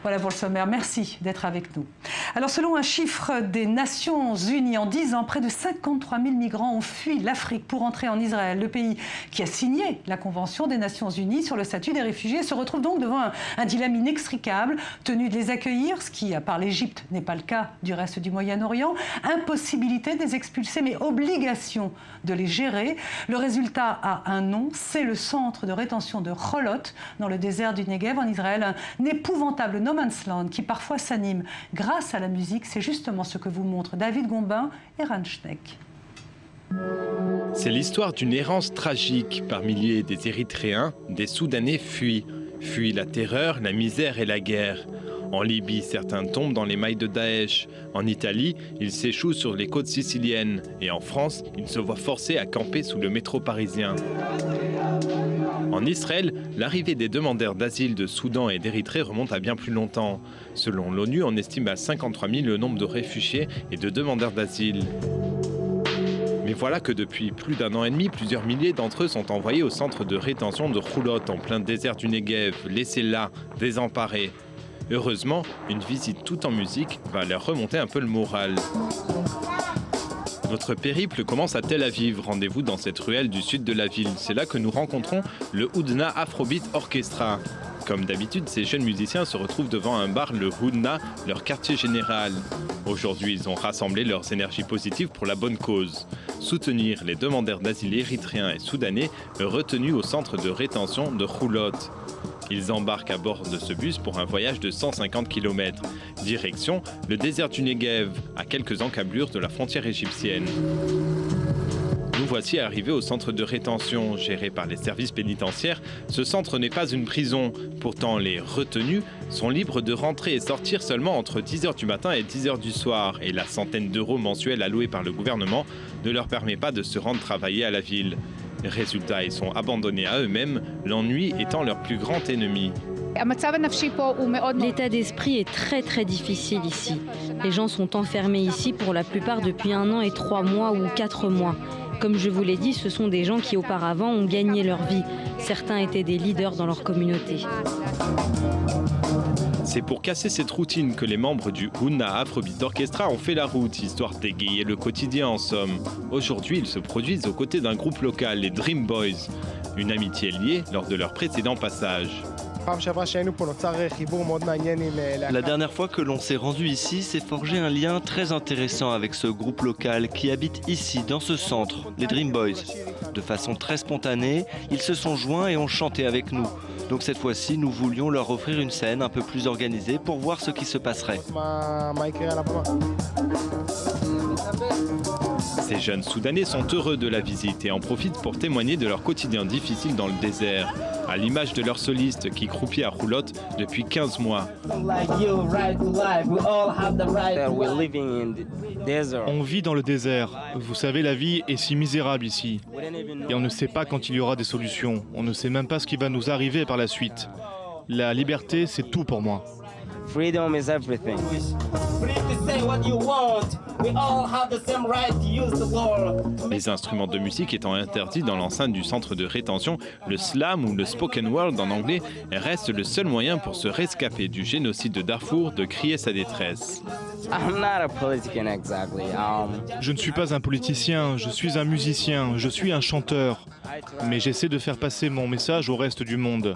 Voilà pour le sommaire. Merci d'être avec nous. Alors, selon un chiffre des Nations Unies, en 10 ans, près de 53 000 migrants ont fui l'Afrique pour entrer en Israël. Le pays qui a signé la Convention des Nations Unies sur le statut des réfugiés se retrouve donc devant un dilemme inextricable, tenu de les accueillir, ce qui, à part l'Égypte, n'est pas le cas du reste du Moyen-Orient, impossibilité de les expulser, mais obligation de les gérer. Le résultat a un nom, c'est le centre de rétention de Cholot, dans le désert du Negev en Israël, un épouvantable no man's land qui parfois s'anime grâce à la musique. C'est justement ce que vous montrent David Gombin et Ran Schneck. C'est l'histoire d'une errance tragique. Par milliers des Érythréens, des Soudanais fuient la terreur, la misère et la guerre. En Libye, certains tombent dans les mailles de Daesh. En Italie, ils s'échouent sur les côtes siciliennes. Et en France, ils se voient forcés à camper sous le métro parisien. En Israël, l'arrivée des demandeurs d'asile de Soudan et d'Érythrée remonte à bien plus longtemps. Selon l'ONU, on estime à 53 000 le nombre de réfugiés et de demandeurs d'asile. Mais voilà que depuis plus d'un an et demi, plusieurs milliers d'entre eux sont envoyés au centre de rétention de Cholot, en plein désert du Negev, laissés là, désemparés. Heureusement, une visite tout en musique va leur remonter un peu le moral. Notre périple commence à Tel Aviv. Rendez-vous dans cette ruelle du sud de la ville. C'est là que nous rencontrons le Hudna Afrobeat Orchestra. Comme d'habitude, ces jeunes musiciens se retrouvent devant un bar, le Hudna, leur quartier général. Aujourd'hui, ils ont rassemblé leurs énergies positives pour la bonne cause. Soutenir les demandeurs d'asile érythréens et soudanais retenus au centre de rétention de Cholot. Ils embarquent à bord de ce bus pour un voyage de 150 km. Direction le désert du Negev, à quelques encablures de la frontière égyptienne. Nous voici arrivés au centre de rétention, géré par les services pénitentiaires. Ce centre n'est pas une prison. Pourtant, les retenus sont libres de rentrer et sortir seulement entre 10h du matin et 10h du soir. Et la centaine d'euros mensuels alloués par le gouvernement ne leur permet pas de se rendre travailler à la ville. Résultat, ils sont abandonnés à eux-mêmes, l'ennui étant leur plus grand ennemi. L'état d'esprit est très difficile ici. Les gens sont enfermés ici pour la plupart depuis 1 an et 3 mois ou 4 mois. Comme je vous l'ai dit, ce sont des gens qui auparavant ont gagné leur vie. Certains étaient des leaders dans leur communauté. C'est pour casser cette routine que les membres du Hudna Afrobeat Orchestra ont fait la route, histoire d'égayer le quotidien en somme. Aujourd'hui, ils se produisent aux côtés d'un groupe local, les Dream Boys. Une amitié liée lors de leur précédent passage. La dernière fois que l'on s'est rendu ici, s'est forgé un lien très intéressant avec ce groupe local qui habite ici, dans ce centre, les Dream Boys. De façon très spontanée, ils se sont joints et ont chanté avec nous. Donc cette fois-ci, nous voulions leur offrir une scène un peu plus organisée pour voir ce qui se passerait. Ces jeunes Soudanais sont heureux de la visite et en profitent pour témoigner de leur quotidien difficile dans le désert, à l'image de leur soliste qui croupit à Cholot depuis 15 mois. On vit dans le désert. Vous savez, la vie est si misérable ici. Et on ne sait pas quand il y aura des solutions. On ne sait même pas ce qui va nous arriver par la suite. La liberté, c'est tout pour moi. Freedom is everything. Les instruments de musique étant interdits dans l'enceinte du centre de rétention, le slam ou le spoken word en anglais reste le seul moyen pour se rescaper du génocide de Darfour de crier sa détresse. Je ne suis pas un politicien, je suis un musicien, je suis un chanteur. Mais j'essaie de faire passer mon message au reste du monde.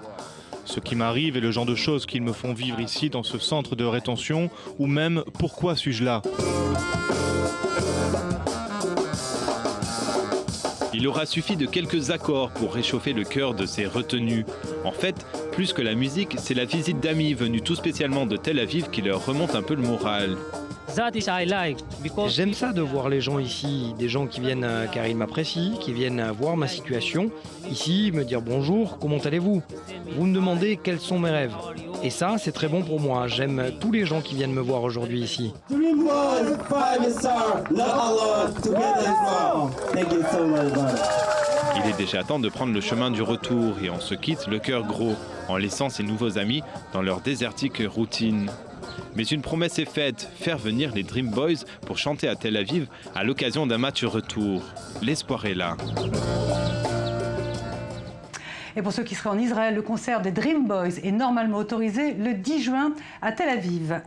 Ce qui m'arrive est le genre de choses qu'ils me font vivre ici dans ce centre de rétention, ou même pourquoi suis-je là ? Il aura suffi de quelques accords pour réchauffer le cœur de ces retenus. En fait, plus que la musique, c'est la visite d'amis venus tout spécialement de Tel Aviv qui leur remonte un peu le moral. J'aime ça de voir les gens ici, des gens qui viennent car ils m'apprécient, qui viennent voir ma situation, ici me dire bonjour, comment allez-vous ? Vous me demandez quels sont mes rêves. Et ça, c'est très bon pour moi, j'aime tous les gens qui viennent me voir aujourd'hui ici. Il est déjà temps de prendre le chemin du retour et on se quitte le cœur gros, en laissant ses nouveaux amis dans leur désertique routine. Mais une promesse est faite, faire venir les Dream Boys pour chanter à Tel Aviv à l'occasion d'un match retour. L'espoir est là. Et pour ceux qui seraient en Israël, le concert des Dream Boys est normalement autorisé le 10 juin à Tel Aviv.